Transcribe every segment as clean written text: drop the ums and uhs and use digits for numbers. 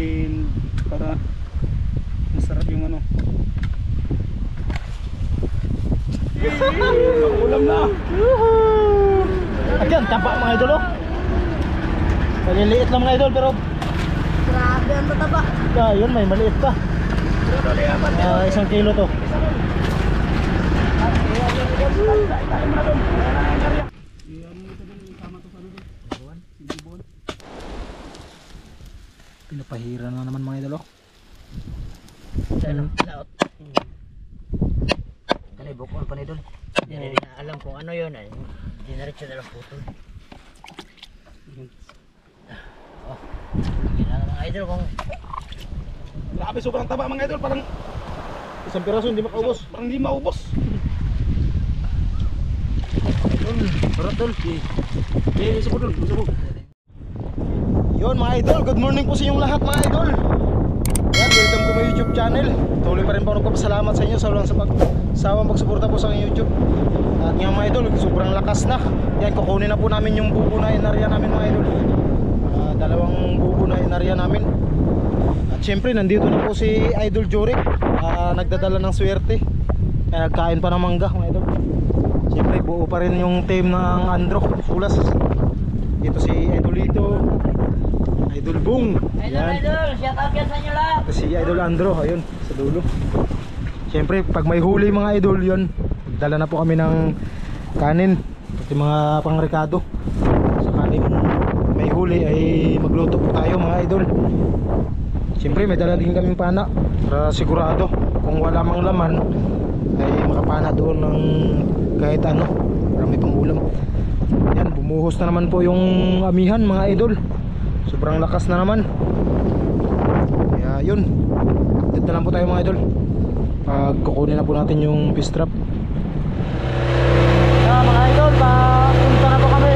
natin para masarap yung ano. Ulam na. Again, taba mga idol oh. Maliliit lang mga idol pero Grabe ang tataba. yun may maliit pa. 1 kilo to. Pinapahira na naman mga idol oh. Kanay bukol pa ni Dol. Hindi na alam kung ano yun. Dinaritso na lang putol. Oh, kailangan mga idol kung Grabe, sobrang taba mga idol, parang Isang piraso hindi makaubos. parang hindi maubos. Sarap Dol. Isa po dun, isa po. Yun mga idol, good morning po sa inyong lahat mga idol. Yan, welcome to my YouTube channel. Tuloy pa rin po nagpapasalamat sa inyo sa walang sawang pagsuporta po sa aking YouTube. At nga mga idol, sobrang lakas na. Yan, kukunin na po namin yung bubo na inarya namin mga idol. Dalawang bubo na inarya namin. At syempre, nandito na po si Idol Jorik. Nagdadala ng swerte. Kaya nagkain pa ng mangga mga idol. Syempre, buo pa rin yung team ng Andro Sulas. Dito si Idolito, Idol Bung. idol, shout out yan sa inyo lahat. Ito si Idol Andro, ayun, sa dulo. Siyempre, pag may huli mga idol yun, dala na po kami ng kanin, pati mga pangrekado. Sakaling may huli ay magluto po tayo mga idol. Siyempre, may dala din kaming pana para sigurado kung wala mang laman ay makapana doon ng kahit ano, para may pangulam. Yan, bumuhos na naman po yung amihan mga idol. Sobrang lakas na naman. Kaya yun, dito na lang po tayo mga idol. Kukunin na po natin yung fish trap. Mga idol, papunta na po kami.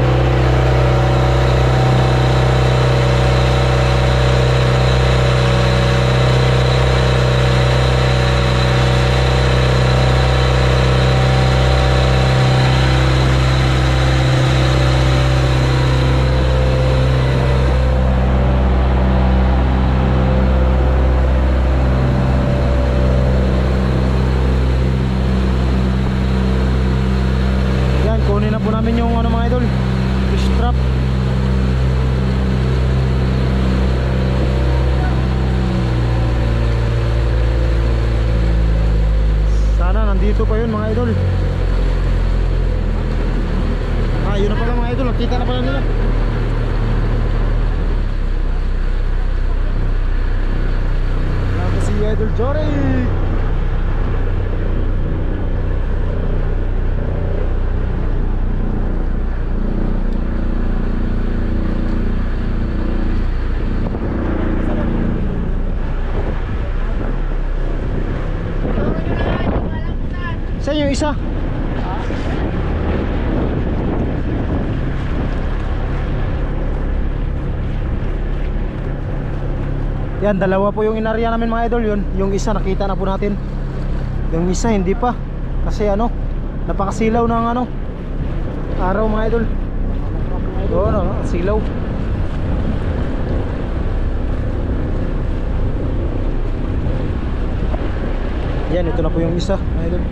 Kunin na po namin yung ano mga idol, fish trap. Sana nandito pa yun mga idol. Yun na pala mga idol, nakita na pala nila. Yan si Idol Jorik. Saan yung isa? Yan, dalawa po yung inarya namin mga idol yun. Yung isa nakita na po natin. Yung isa hindi pa. Kasi ano, napakasilaw ng ano, araw mga idol. Doon, ano, silaw. Yan, ito na po yung isa mga idol.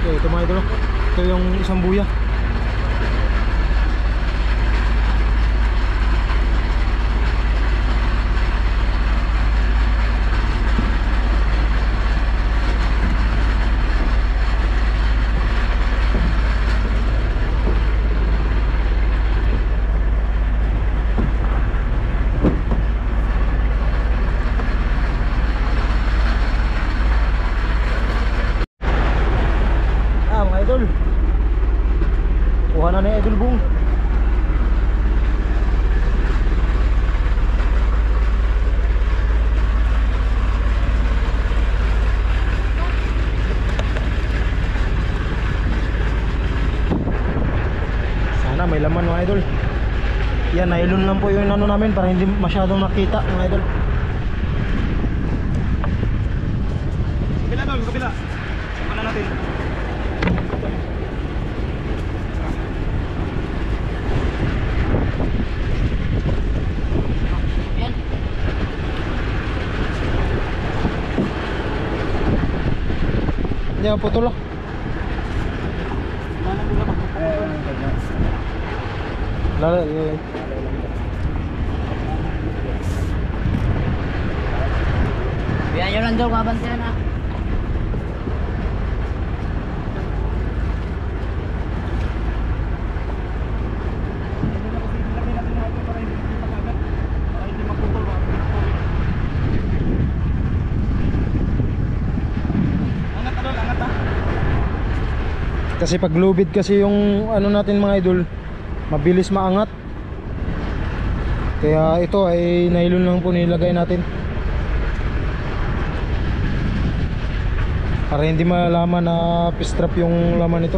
Ito mga idol, ito yung isang buya. Kuha na ni Idol Bung. Sana may laman mga idol. Yan, nylon lang po yung ano namin para hindi masyadong nakita mga idol. Kabila tol, kabila. Sama na natin. Yan. Hindi ako putol ah. Lala, Biyan nyo lang daw kabantihan ha. Kasi pag lubid kasi yung ano natin mga idol, mabilis maangat. Kaya ito ay nylon lang po nilagay natin para hindi malalaman na pistrap yung laman nito.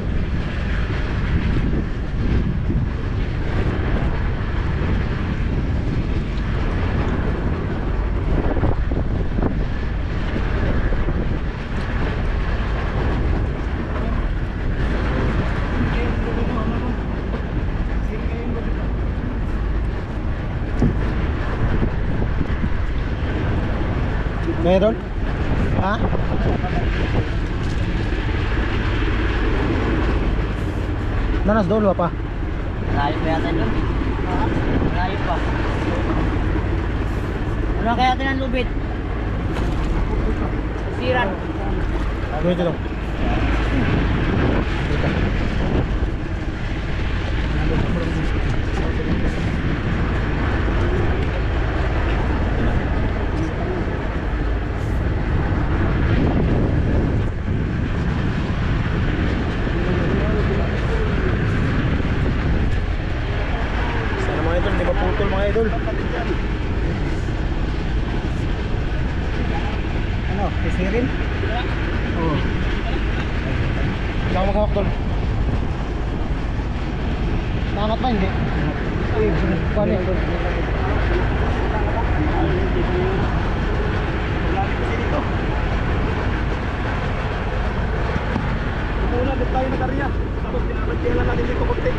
Meron? Ha? Nanas dolo pa. Malayo pa yata doon. Malayo pa. Ano kaya natin ang lubid? Siran. Dito lang. Sana mga idol, hindi maputol mga idol. Ano, sisirin? Oo. Ikaw maghawak tol. Naangat ba hindi? Paano yun? Una, dito tayo nag-area. Tapos pinapagkailan natin dito konti.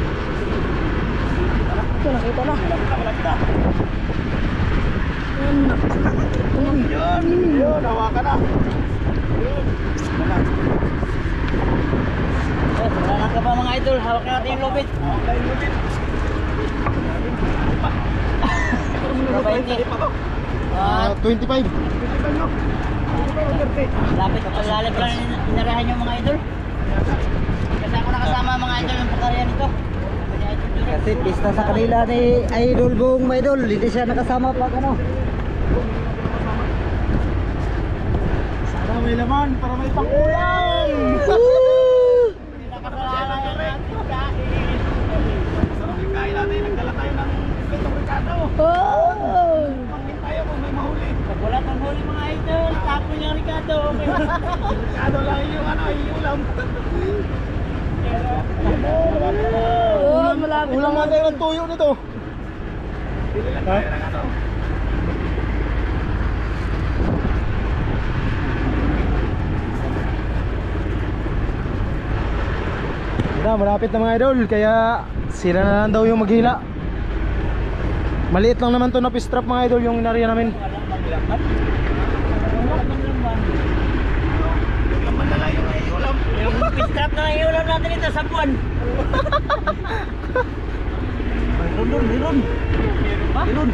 Ito, nakita na. Malapit na. Yun, hawakan na. Yun. Wala ka pa mga idol. Hawak natin yung lubid. Hawak na yung lubid. At 25. lapit pa lalim pa lang inarahan yung mga idol. Kasi ako nakasama mga idol yung pagkarya nito. Kasi pista sa kanila ni Idol Bong mga idol, hindi siya nakasama pag ano. Sana may laman para may pang-ulam. Kain natin, nagdala tayo ng pitong Ricardo. Pangin tayo kung may mahuli. Pag wala pang huli mga idol, tapon yung Ricardo. Ricardo lang yung ano, yung ulam. Ulang nga tayo ng tuyo nito. Pili lang tayo ng ano. Malapit na mga idol, kaya sila na lang daw yung maghila. Maliit lang naman to na pistrap mga idol yung inarya namin. Laman na lang yung ulam. Yung pistrap na lang yung ulam natin ito sa buwan. Mayroon. Ha? Mayroon.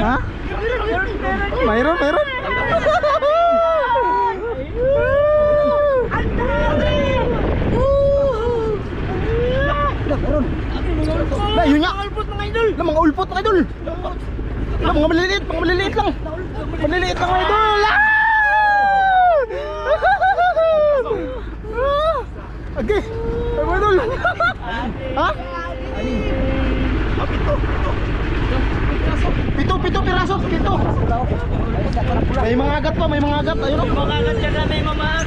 Ha? Mayroon. Na, yun nga. Mga idol. Na, mga ulpot mga idol. Na, mga maliliit lang. Maliliit lang mga idol. Okay. Ay mga idol. Ha? Pito piraso. pasok dito. May mga agat pa, may mga agat. Ayun o. Mga agad dyan na may mamaag.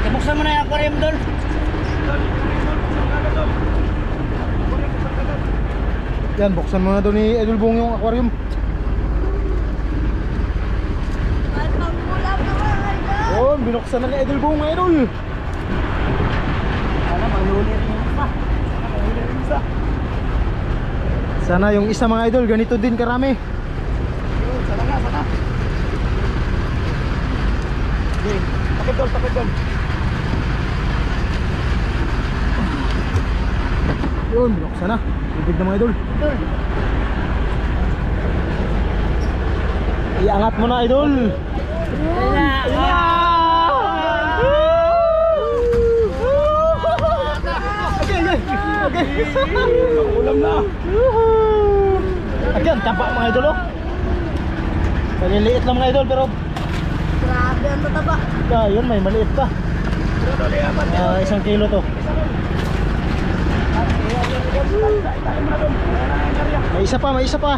Buksan mo na yung aquarium doon. Yan, buksan mo na doon ni Idol Bong yung aquarium. Oh, binuksan na ni Idol Bong, mga idol. Sana mahuli rin yung isa. Sana yung isa, mga idol, ganito din karami. Sana nga, sana. Okay, takip doon, takip doon. Yun, binuksan na. Bibig na, mga idol. Iangat mo na, idol. Ulam na. Again, taba mga idol oh. Maliliit lang mga idol pero Grabe ang tataba. yun, may maliit pa. Isang kilo to. May isa pa, may isa pa.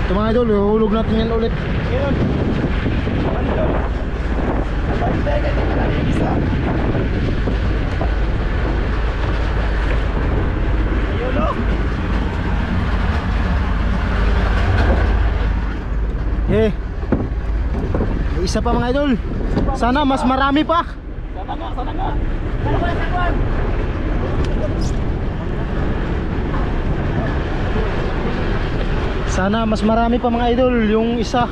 Ito mga idol, hulog natin yan ulit. Yun. Bandol. Abay, ganyan na lang yung isa. Ayun o. Eh, may isa pa mga idol. Sana mas marami pa. Sana nga, sana nga. Sana mas marami pa mga idol yung isa.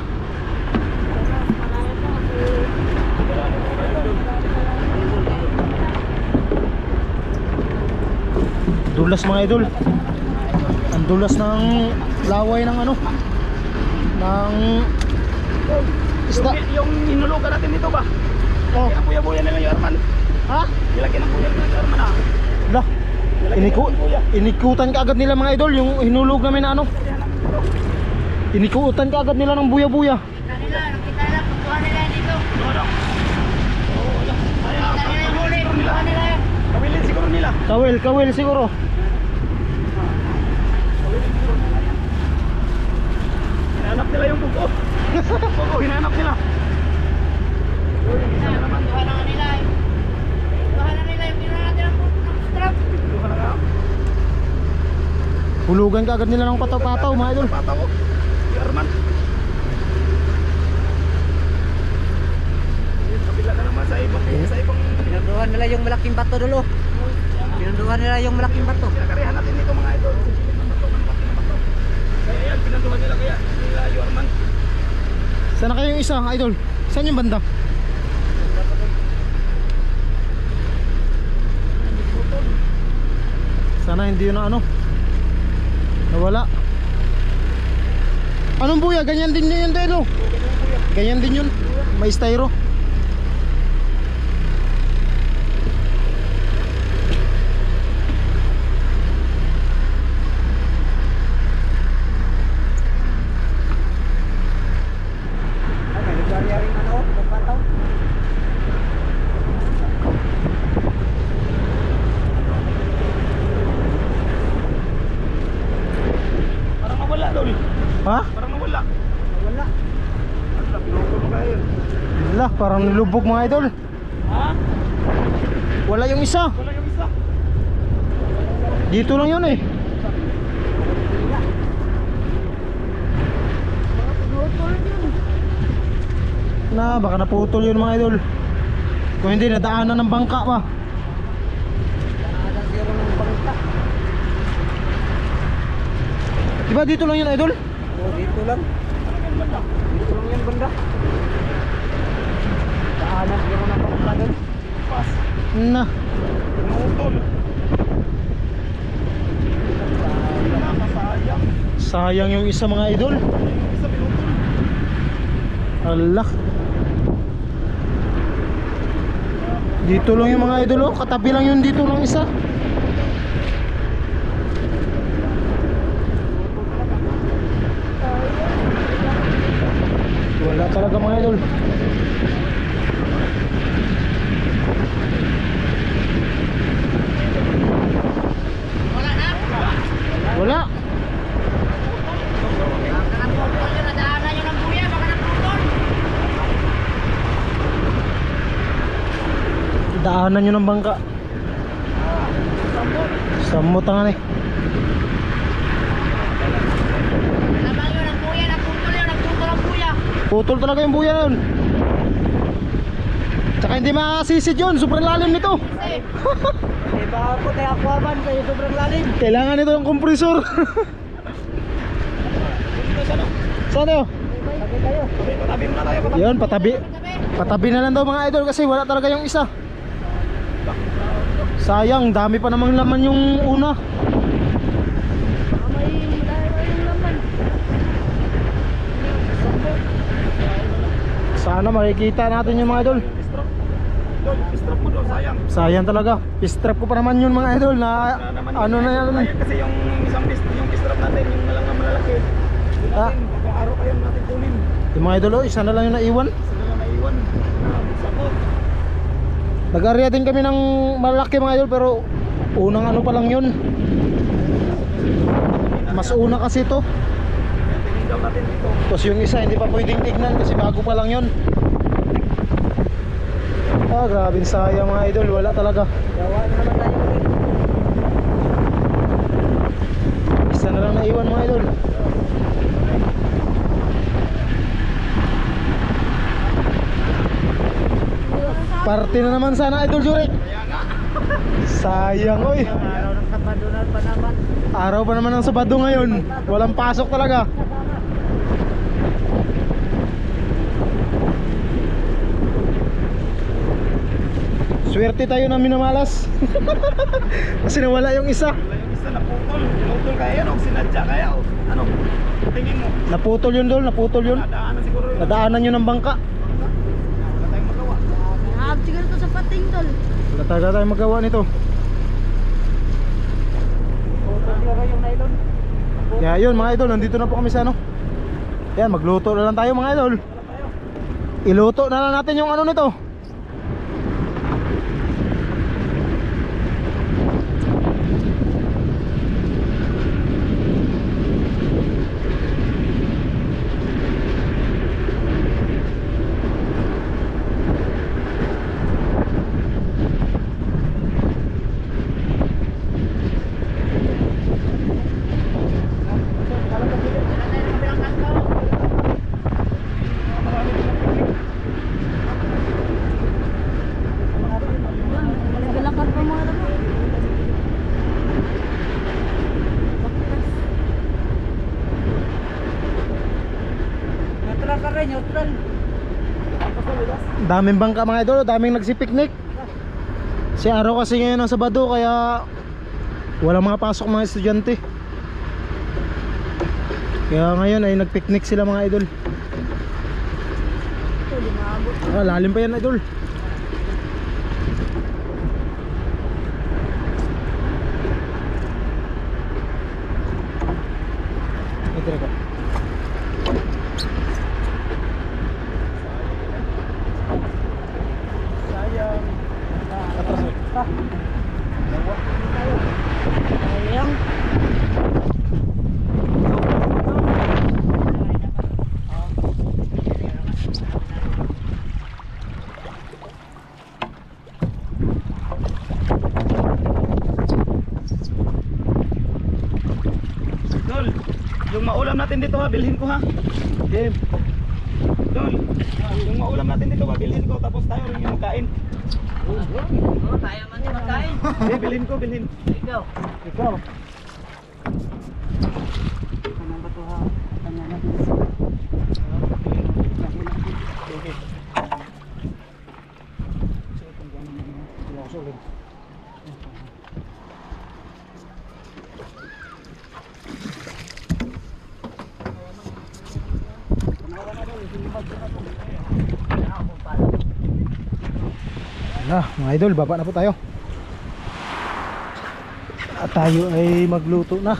Dulas mga idol. Ang dulas ng laway ng ano, ng isda. Yung hinulugan natin dito ba? Oh, Kaya buya-buya na lang yung Arman. ha? Nilagyan ng buya ng Arman ah. Lah, inikutan ka agad nila mga idol yung hinulog namin na ano. Inikutan ka agad nila ng buya-buya. Nakita nila, pagkuhan nila dito. Kaya, Nakita nila yung huli, pagkuhan nila yan. kawilin siguro nila. Kawil siguro. Hinanap nila yung buko. Buko, hinanap nila. Pagkuhan na nila eh. Pagkuhan na nila yung ginawa natin ng strap. Buko na nga. Hulugan ka agad nila ng pataw-pataw mga idol. Pataw ko. Si Arman. Kabila na naman sa ibang Pinunduhan nila yung malaking bato dulo. Pinunduhan nila yung malaking bato. pinakarihan natin dito mga idol. Kaya yan, pinanduhan nila kaya nila yung Arman. Sana kayong isa idol? Saan yung banda? Sana hindi yun na ano, nawala. Anong buya? Ganyan din yun dito. Ganyan din yun. May styro. May lugar rin ano, bato. Parang nawala doon. Ha? Parang nawala. Wala. Ano, pinutulong kayo. Wala, parang nilubog mga idol. Ha? Wala yung isa. Wala yung isa. Dito lang yun eh. Na, baka naputol yun mga idol. Kung hindi, nadaanan ng bangka pa. Ada siguro ng bangka. Diba dito lang yun idol? Oh, dito lang. Dito lang yan banda. Daanan siguro ng bangka doon. Pas. Na, Pinutol. Nakasayang. sayang yung isa mga idol. Yung isa pinutol. Allah. Dito lang yung mga idol oh. Katabi lang yun dito lang isa. Wala talaga mga idol. Wala na. Wala. Baka naputol yun. Nadaanan yun ng buya. Baka naputol. Daanan nyo ng bangka. Samot nga eh. Nabang yun ang buya. Naputol yun. Naputol ang buya. Putol talaga yung buya na yun. Tsaka hindi makasisid yun. Sobrang lalim nito. Kasi, Iba ako tayo aquaman kayo sobrang lalim. Kailangan nito ng kompresor. Saan tayo? Bakit tayo? Patabi muna tayo. Yun, patabi. Patabi na lang daw mga idol kasi wala talaga yung isa. Sayang, dami pa namang laman yung una. Sana makikita natin yung mga idol. Dol, strap mo daw, sayang. Sayang talaga. Pistrap ko pa naman yun mga idol na ano na yan. Ayun, kasi yung isang yung strap natin, yung nalang malalaki. Ah. Araw kayo natin kunin. Yung mga idol, oh, isa na lang yung naiwan. Isa na lang naiwan. Sakot. Nag-area din kami ng malaki mga idol pero unang ano pa lang yun. Mas una kasi to. Tingin daw natin dito. Tapos yung isa hindi pa pwedeng tignan kasi bago pa lang yun. Ah, grabe sayang mga idol, wala talaga. Gawa na naman tayo. Isa na lang naiwan mga idol. Parte na naman sana idol Jurek. Sayang oy. Araw ng kapadunan pa naman. Araw pa naman ng Sabado ngayon. Walang pasok talaga. Swerte tayo na minamalas. Kasi nawala yung isa. Wala yung isa naputol. Pinutol kaya yan o sinadya kaya o. Ano? Tingin mo. Naputol yun dol, naputol yun. Nadaanan siguro yun. Nadaanan yun ng bangka. Wala tayong magawa. siguro to sa pating tol. Wala talaga tayong magawa nito. Kaya yun mga idol, nandito na po kami sa ano. Yan, magluto na lang tayo mga idol. Iluto na lang natin yung ano nito. Naglalakad pa mga tao. Neutral ka rin, neutral. Daming bangka mga idol, daming nagsipiknik. Si araw kasi ngayon ang Sabado kaya walang mga pasok mga estudyante. Kaya ngayon ay nagpiknik sila mga idol. Ah, lalim pa yan idol. Ito na ka. Sayang. Atras mo. Sayang. Dol, yung maulam natin dito ha, bilhin ko ha. Game. Dol, yung maulam natin dito ha, bilhin ko. Tapos tayo rin yung magkain. Oo, tayo man din magkain. Eh, bilhin ko, bilhin. Ikaw. Ikaw. Ano ba ito ha? Ano na? Wala, mga idol, baba na po tayo. At tayo ay magluto na.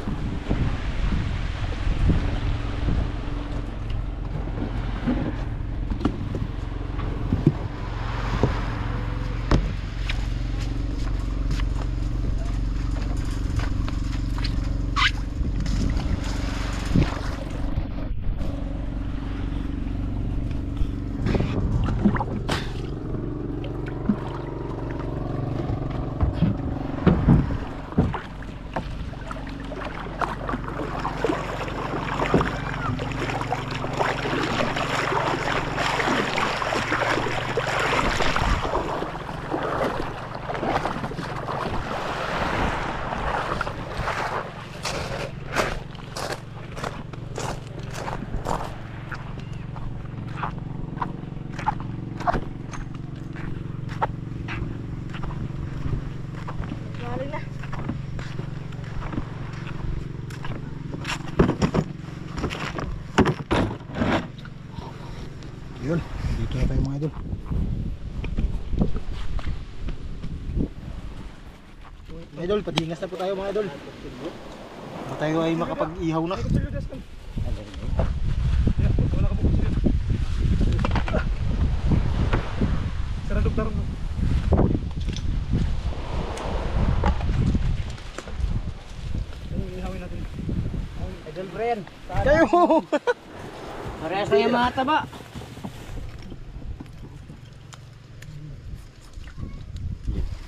Mga idol, padingas na po tayo mga idol. Para tayo ay makapag-ihaw na. Sarandog daron mo. Idol Brian. Kayo! Parehas na yung mga taba.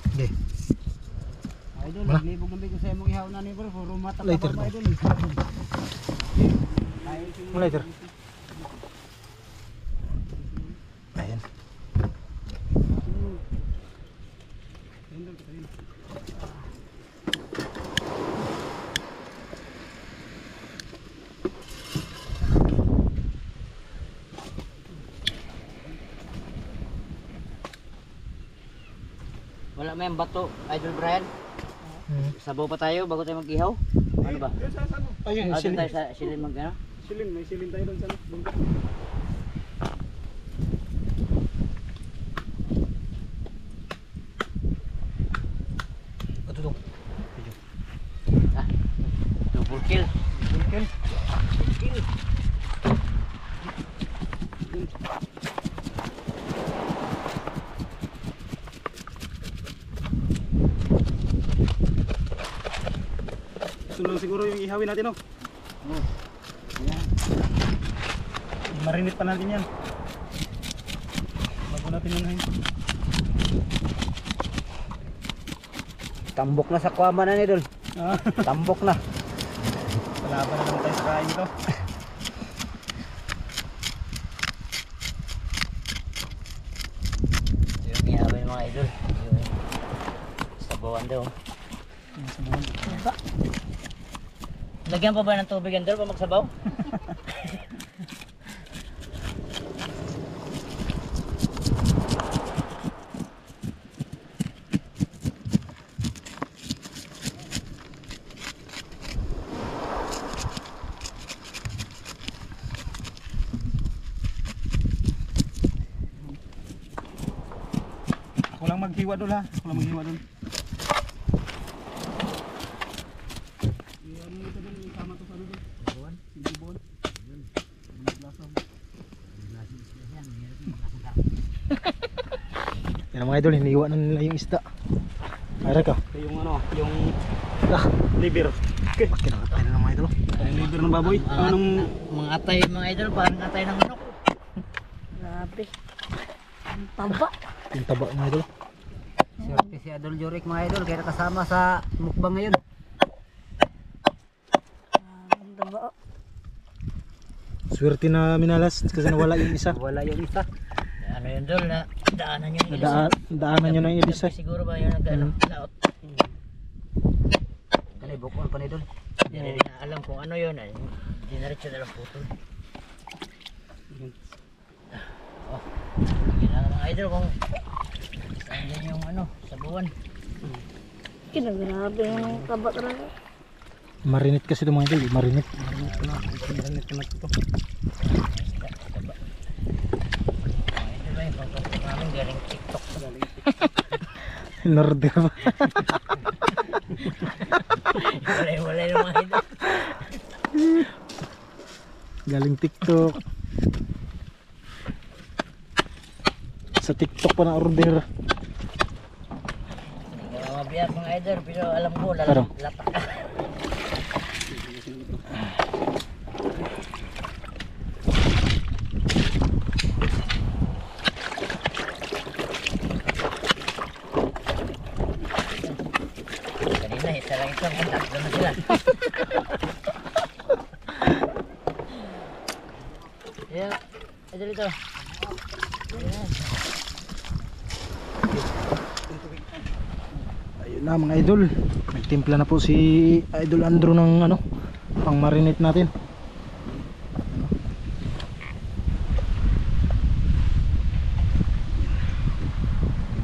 Okay. Idol, Wala. naglibog ng bigo sa imong ihaw na ni bro. Puro mata pa Lighter pa daw. idol. Mo lighter. Ayan. Wala may bato, Idol Brian. Sabaw pa tayo bago tayo mag-ihaw. Ano ba? Yun sa ano? Ayun, Doon silin. tayo sa silin mag-ano? Silin, may silin tayo doon sa ano. Doon. Ito to. Ah, double kill. Ito lang siguro yung ihawin natin, oh. Marinate pa natin yan. Bago natin unahin. Tambok na sa kwama na ni idol. Ah, Tambok na. palaban na naman tayo sa kain ito. Ito yung ihawin ng mga idol. Yung sabawan daw. Lagyan pa ba ng tubig Idol pa magsabaw? Ako lang maghiwa doon ha. Ako lang maghiwa doon. Yan ang mga idol, hiniwa na nila yung isda. Ayra ka. Ito yung ano, yung Ah, liver. Okay. kinakatay na ng mga idol. Yung liver ng baboy. Anong Mga atay mga idol, parang atay ng manok. Grabe. Ang taba. Yung taba mga idol. Swerte si Idol Jorik mga idol. Kaya nakasama sa mukbang ngayon. Ang taba. Swerte na minalas kasi nawala yung isa. Wala yung isa. Ano yun Dol na daanan yung Daanan nyo na yung isa. Siguro ba yun nag-ano? Laot. Ano bukol pa ni idol. Hindi rin na alam kung ano yun. Hindi na rin siya dalang putol. Oh, ginagawa mga idol kung saan din yung ano, sabuan. Kinagrabe yung taba talaga. Marinate kasi ito mga idol. Marinate. marinate na ito? Ito ba yung pagkakas namin galing TikTok. Norder ba? Walay-walay ng mga idol. Galing TikTok. Sa TikTok pa na order. Hindi ko mabiyak mga idol, pero alam ko, Ano? latak ka. Kanina, isa lang ito, tatlo na sila. Ayan, idol ito. Ayan. Ayun na mga idol. Nagtimpla na po si Idol Andrew ng ano, pang marinate natin.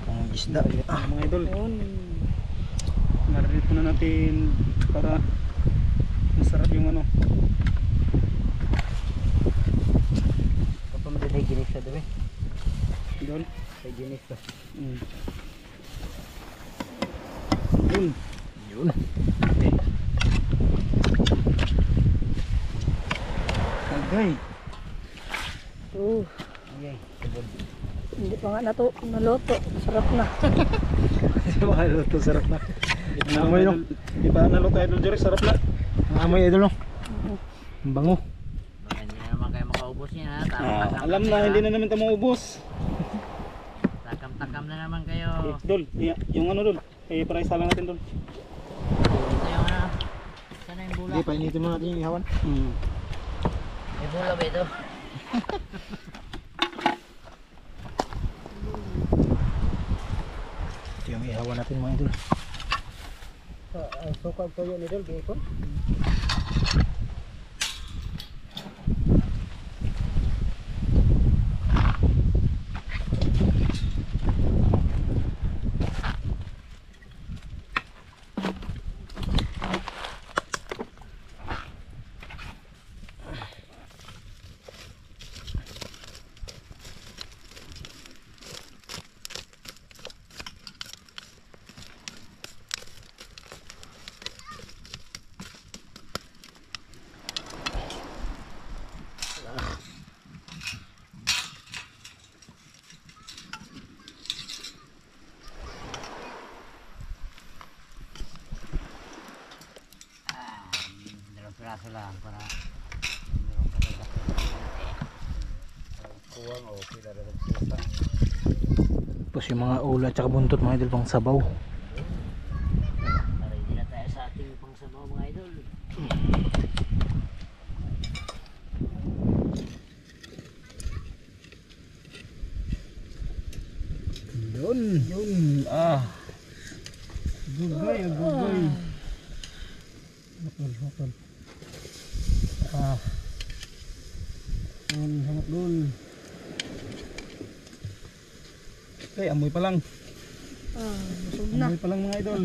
Pang isda. Ah, Mga idol. Marinate muna natin para masarap yung ano. Kapag may ginis ka doon. Idol. May ginis ka. Yun. Yun. Agay. Hindi pa nga naluto. Sarap na. Mga luto, sarap na. Ang amoy no. Di ba naluto idol Jory? Sarap na. Ang amoy idol no. Ang bango. Baka hindi na naman kayo makaubos niya ha. Takam-takam Alam na, kayo, hindi ha? na namin ito maubos. Takam-takam na naman kayo. Dol, yung ano dol, i-price lang natin dol. Ito yung ano. Sana yung bula? Hindi, painitin mo natin yung ihawan. May bula ba ito? Ito yung ihawan natin mga idol. Ang suka ko yun idol, bacon. Dalawang piraso lang para Tapos yung mga ulo at saka buntot mga idol pang sabaw. para hindi na tayo sa ating pangsabaw mga idol. Yun. Yun, Gugay, gugay. Hapon, hapon. Hanap dul. Okay, amoy pa lang. Busog na. Amoy pa lang mga idol.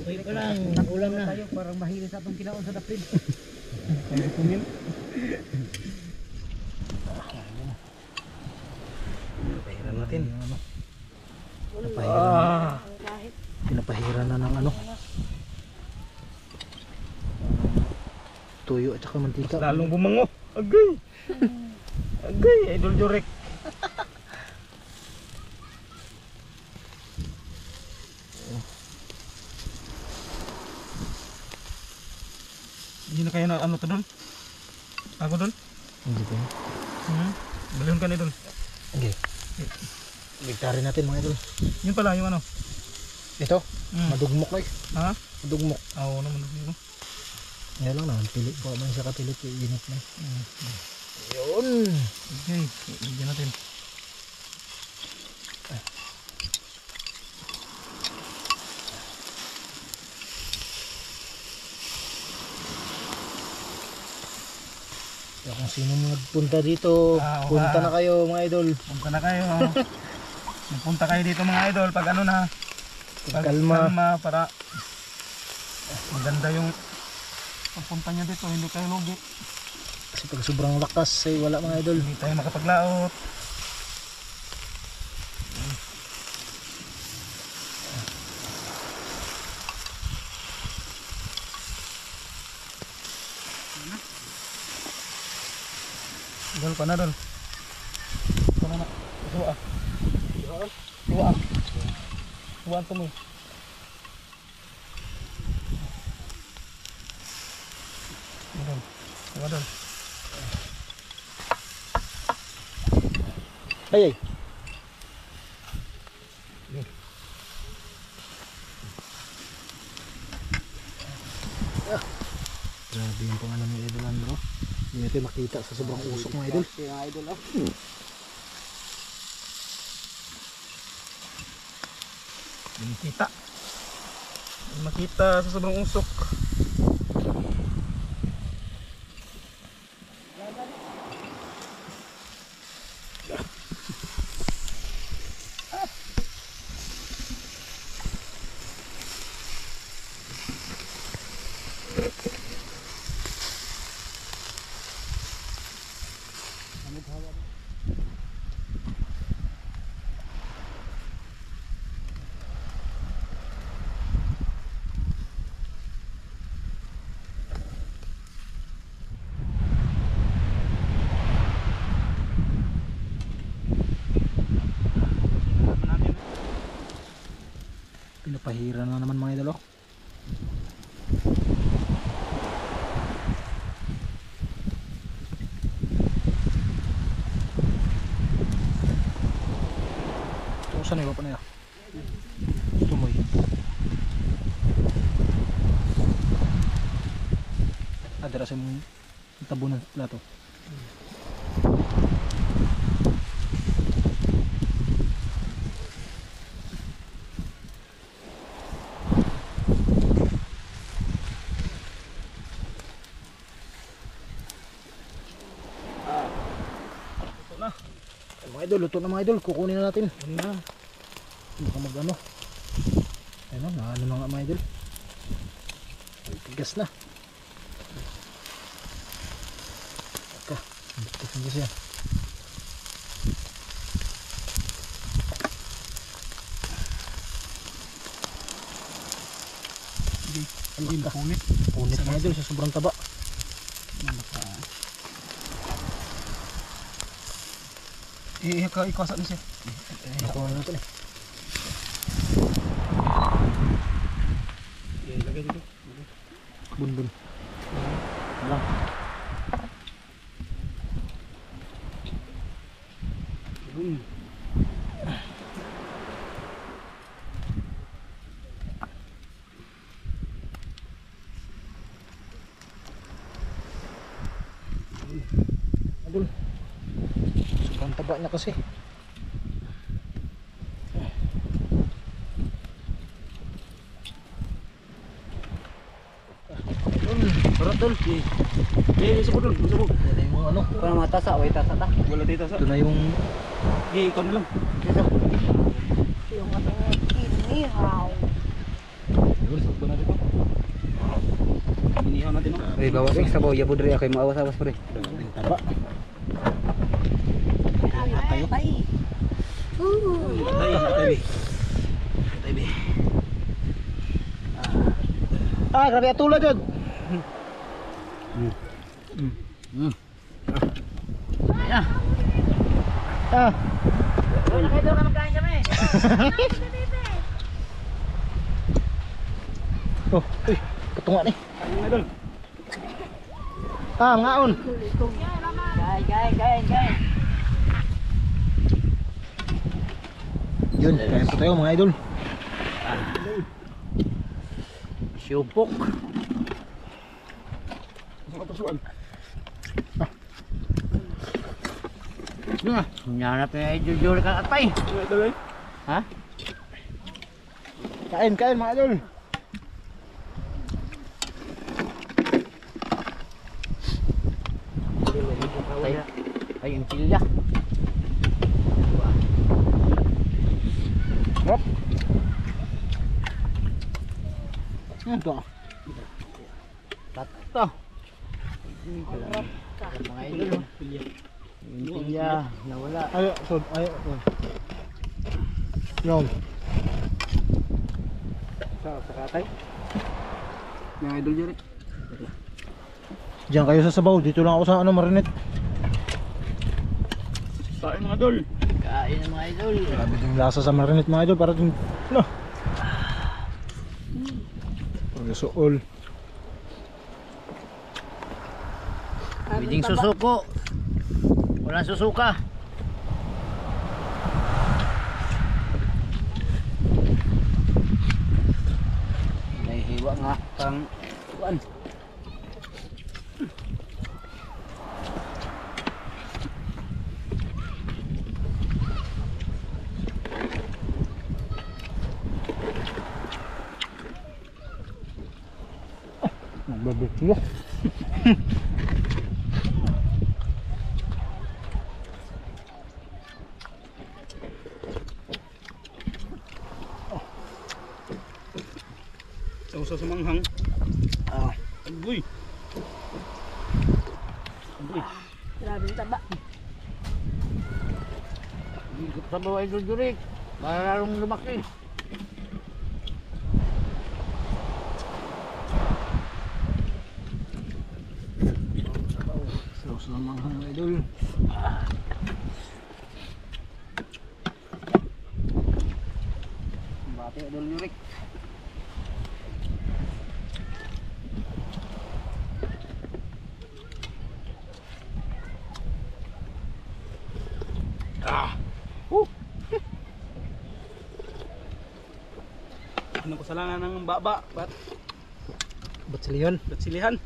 Uy pa lang, ulam na. Tayo parang mahilig sa atong kinaon sa dapin. Kaya kumin. Pahiran natin. Kahit Pinapahiran na ng ano. Tuyo at saka mantika. Lalong bumango. Agay. Agay, idol Jorek. Hindi na kayo na ano to dol? Ako dol? Hindi pa yun. Balihon ka ni dol. Okay. Ligtarin natin mga idol. Yun pala yung ano. Ito, madugmok na eh. Ha? Madugmok. Oo naman dito. Yan lang naman, pilit po man siya kapilit, init na. Yun. Okay, bigyan natin. Kaya kung sino magpunta dito, punta na kayo mga idol. Punta na kayo. Punta kayo dito mga idol pag ano na. Pag Kalma. para maganda yung pagpunta nyo dito, hindi kayo lugi. Kasi pag sobrang lakas ay wala mga idol. Hindi tayo makapaglaot. Dol pa na dol. Tama na. Suwa. Suwa. Suwa to mo. Dol. Suwa dol. Ay ay. Grabe yung pangalan ng idolan bro. Hindi natin makita sa sobrang usok mga idol. Yung idol oh. Hindi makita. Hindi makita sa sobrang usok. Tahira na naman mga idol. Saan na iba pa na yan? Tumoy. Dara sa mong tabo ng plato. Mga idol, luto na mga idol, kukunin na natin. Kunin na. Baka mag ano. Ayun na, ano na nga mga idol. Ay, tigas na. Aka, tigas na siya. Hindi, punit. Punit mga idol sa sobrang taba. Ikasa na siya. Nakuha na natin eh. Lagay dito. Bundun. Lang. Adul. Sobrang taba niya kasi. Berat dul. Sabog dul. Sabog. Yan na yung ano. Para matasa, way tasa ta. Wala dito sa. Ito na yung Ikaw na lang. Yung ano, inihaw. Sabog na dito. Inihaw natin. Ay, bawas sa sabaw, yabo diri ako maawas-awas pre. taba. Ay, ay. Tabi. Ah, grabe atula dyan. Ayan. Ah. Wala kayo doon na magkain kami. Oh, uy, katunga ni. Idol. Ah, ngaon. Kain. Yun, kain po tayo mga idol. Supok. Nanap na jujur ka atay. Idol. Ha? Kain mga idol. Ay, yung pilya. Hop. Ito. Tato. Mga idol. Yung pilya, nawala. Ayo, sod, ayo. Yung. Sa katay. Yung idol diri. Diyan kayo sa sabaw, dito lang ako sa ano marinate. Kain mga idol. Kain ng mga idol. Grabe yung lasa sa marinate mga idol, para yung no. Pagsuol. Pwedeng susuko. Walang susuka. Nahihiwa nga pang kuan. Magbabito. Sausaw sa manghang. Agoy. Grabe yung taba. Sa bawah idol jurik. Para lalong lumaki. Sauce ng manghang mga idol. Bati idol jurik. Kasalanan ng baba, ba't Batsilihan. silihan?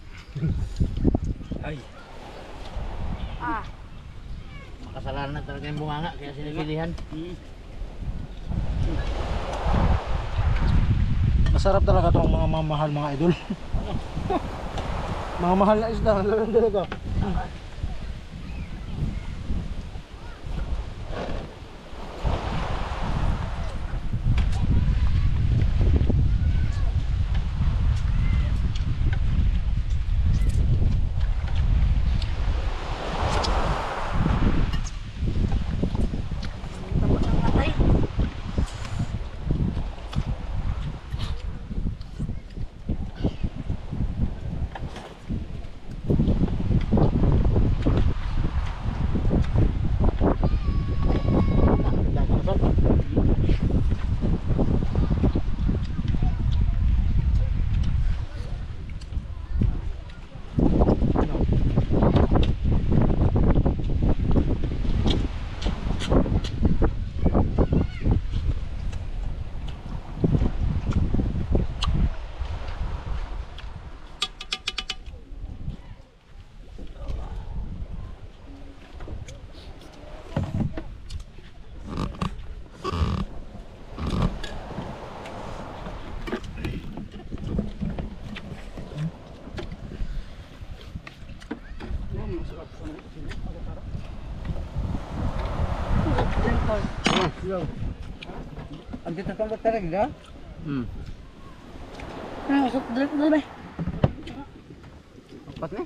Ay, Makasalanan na talaga yung bunganga kaya sinipilihan. Masarap talaga itong mga mamahal mga idol. Mga mahal na isda, lalo talaga. Andito ka ba talaga? Usap drink na ba? Apat na?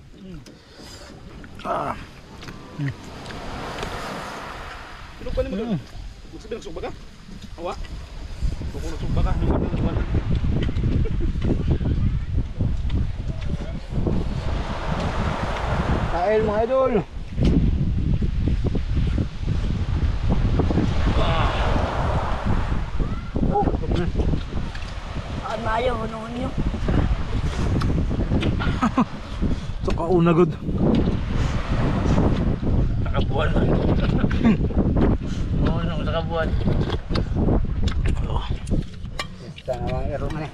tulog pa naman. Magsabi nagsugba ka? Hawa? Kung nagsugba ka, naman. Kain mga idol. Mayo, hunuhun nyo. Ito kauna good. Nakabuan ba? Oo, nung nakabuan. Ito na mga ero nga.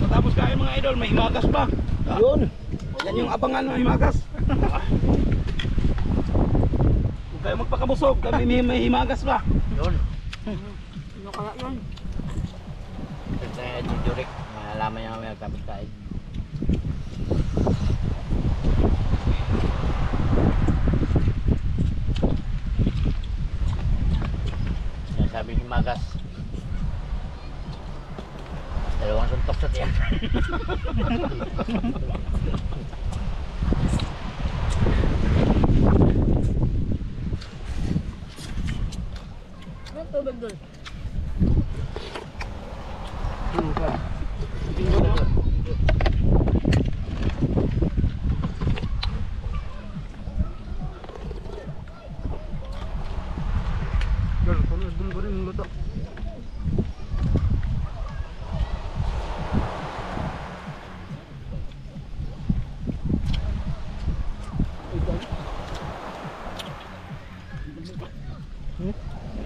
Tapos kain mga idol, may himagas pa. Yun. Yan yung abangan ng himagas. Huwag kayo magpakabusog, kami may himagas pa. Yun. Ano kaya yun? Ito yung Jurek. Malalaman niya kami tapos kain. Sinasabi ni Magas. Dalawang suntok sa tiyan. Ano tubig doon? Dun ko rin luto.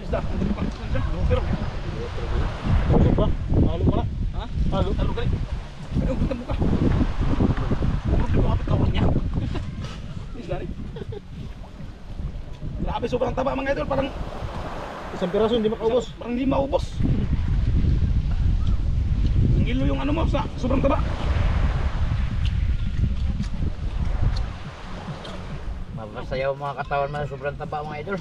Isda, pero Halo pa? Halo pa? ha? Halo kali. Ano kita buka? Problema apa kawan niya? Isda rin. Grabe, sobrang taba mga idol, parang Isang piraso hindi makaubos. Parang hindi maubos. Ang ilo yung ano mo sa sobrang taba. Mapasayaw mga katawan na sobrang taba mga idol.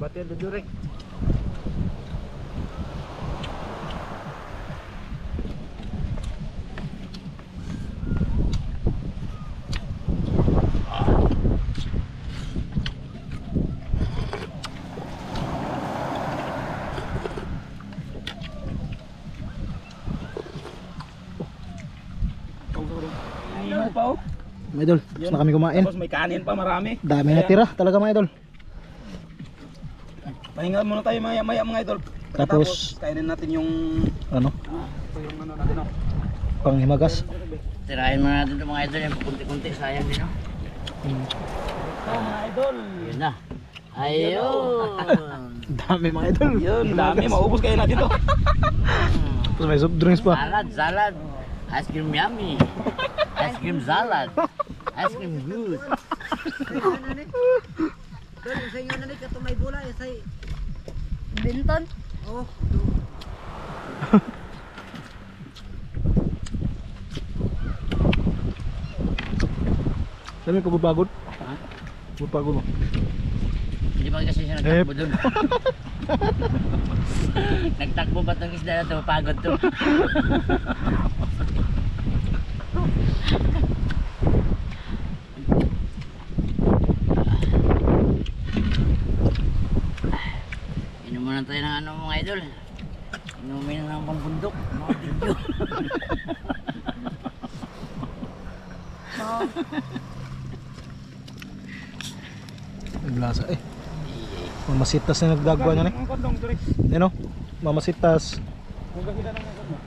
Batin do Jurek. Inihaw pa oh. Mga idol, tapos na kami kumain. Tapos may kanin pa marami. Dami na tira talaga mga idol. Pahinga muna tayo maya mga idol. Tapos kainin natin yung ano, yung ano natin oh. panghimagas. Tirahin mo natin itong mga idol yung kunti-kunti. Sayang din, no? Mga idol. Yun na. Ayun. Dami mga idol. Yun, dami. Maubos kayo natin to. Tapos may soft drinks pa. Salad. Ice cream yummy. Ice cream salad. Ice cream good. Dol, sa inyo na ni katumay bola, say. Binton. Oh. Dami pagpapagod. Pagpapagod mo. Hindi ba kasi siya nagtakbo dun? Nagtakbo ba itong isda na ito? Pagod to. Inom muna tayo ng ano mga idol. Inumin na ng pambundok. Mga video. Naglasa eh. Mamasitas na nagdagwa niya Ang kondong diri. Ano? Mamasitas. Kung gagawin ng kondong.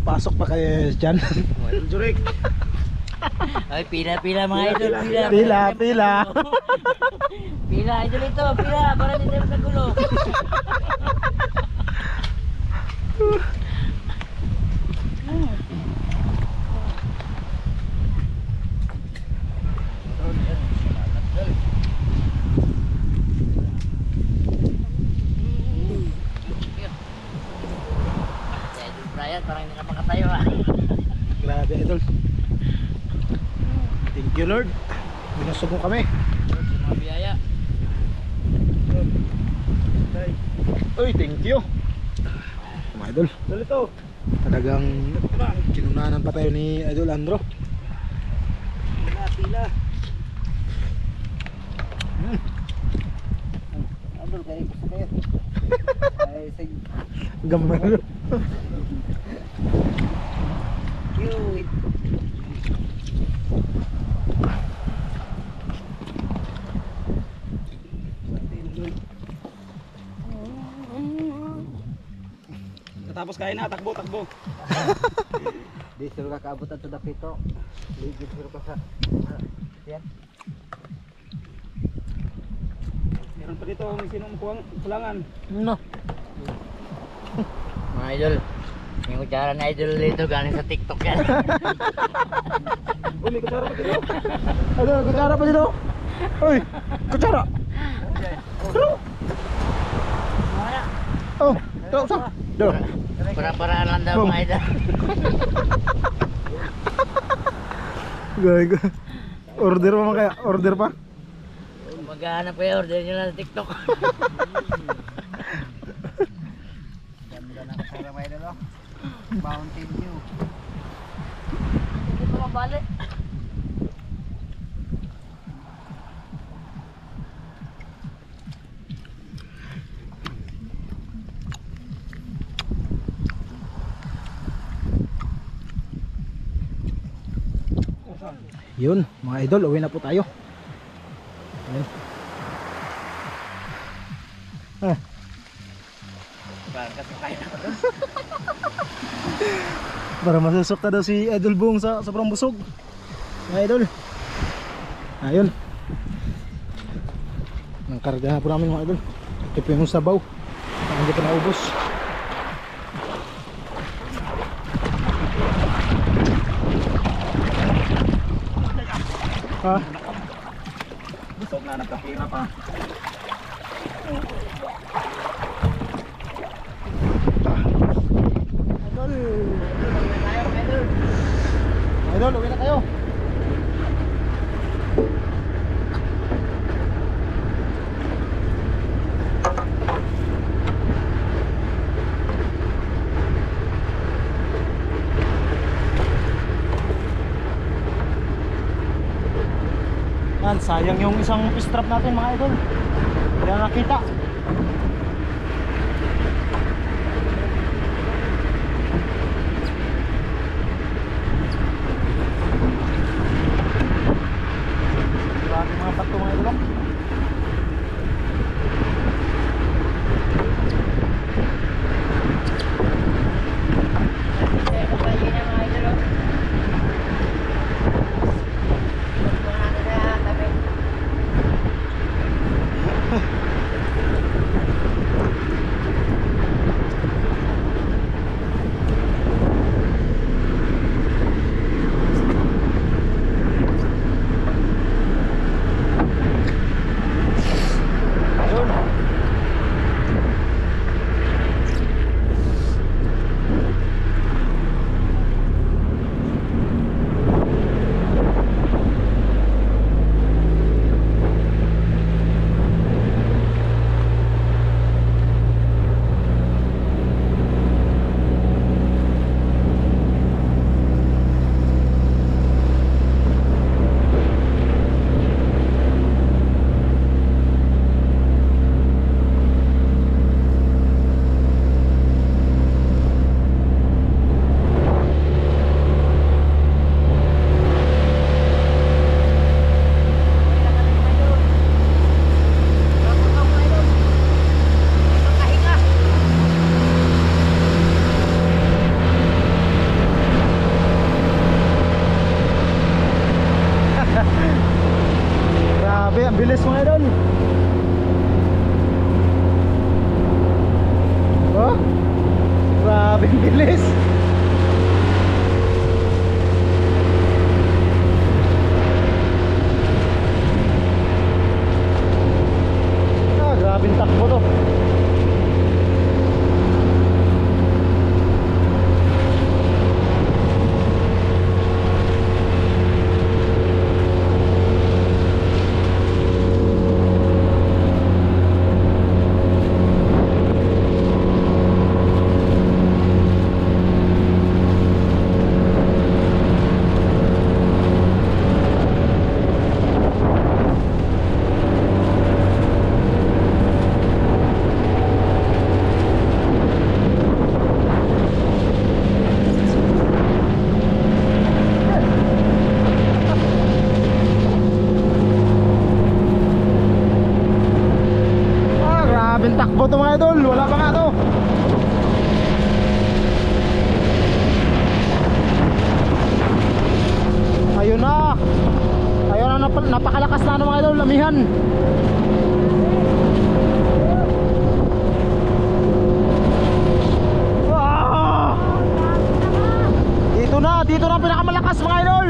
Pasok pa kayo dyan. Idol Jurek. Ay, pila mga idol. Pila. Pila idol ito. Pila. Para hindi tayo magkagulo. Idol Brian, parang hindi ka makatayo ah. Grabe idol. Thank you Lord. Binusog mo kami. Mga biyaya. Uy, thank you. Mga idol, Dali to. talagang kinunanan pa tayo ni Idol Andro. Pila. Adol kayo sa kayo. Ay say. Gamay. Cute. Tapos kain na, takbo. Di sila kaabutan to dapito. Ligid sila ka sa. Yan. Meron pa dito may sinong kulangan. No. Mga idol. Yung kutsara na idol dito galing sa TikTok yan. May kutsara pa dito. Idol, kutsara pa dito. Uy, kutsara. Oh, ito sa. Do. Para-paraan lang daw mga idol. Gago. Order pa kaya? Order pa? Maghahanap kayo, order nyo lang sa TikTok. Ganda na kasara may dalo. Mountain View. Hindi pa mabalik. Yun, mga idol, uwi na po tayo. Ayun. Para masusok daw si Idol Bong sa sobrang busog. Mga idol. Ayun. Nangkarga na po namin mga idol. Ito po yung sabaw. Hindi pa naubos. Ha? Busog na, nagkapira pa. Idol, uwi na kayo. Yan, sayang yung isang strap natin mga idol. Wala nakita. Grabe mga bato mga idol. Kaya kapayin niya mga idol. Huwag natin sa tabi. Ayun. Grabe, ang bilis mga idol. Oh, grabe ang bilis. Grabe ang takbo to. Grabing takbo to mga idol, wala pa nga to. Ayun na. Ayun na, napakalakas na mga idol, lamihan. Dito na ang pinakamalakas mga idol.